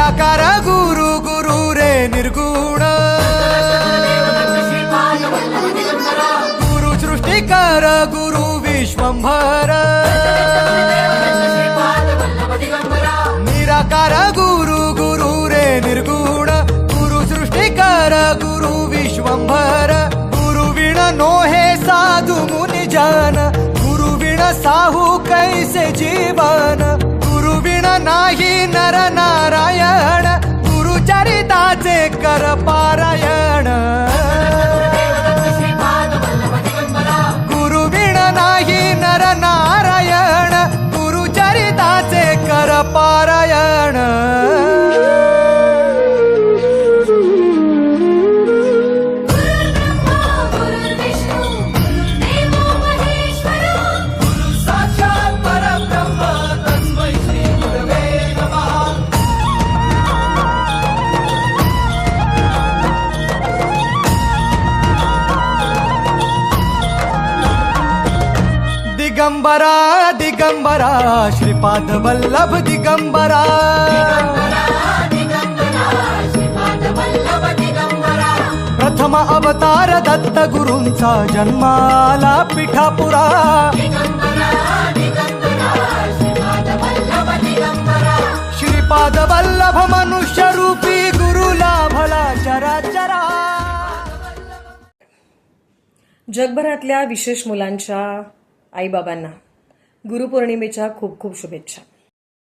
निराकार गुरु गुरु रे निर्गुण गुरु सृष्टिकर गुरु विश्वंभर निराकार गुरु गुरु रे निर्गुण गुरु सृष्टिकर गुरु विश्वंभर गुरु विण नोहे साधु मुनि जन गुरु विण साहू कैसे जीवन गुरु विण नाही नर नारायण गुरु चरिताचे कर पारायण गुरु विण नाही नर नारायण गुरु चरिताचे कर पारायण दिगंबरा दिगंबरा श्रीपाद वल्लभ दिगंबरा प्रथम अवतार दत्त गुरूंचा जन्माला पिठापुरा श्रीपाद वल्लभ मनुष्य रूपी गुरु लाभला चराचरा. जगभरातल्या विशेष मुलांच्या आईबाबांना गुरुपौर्णिमेच्या खूप खूप शुभेच्छा.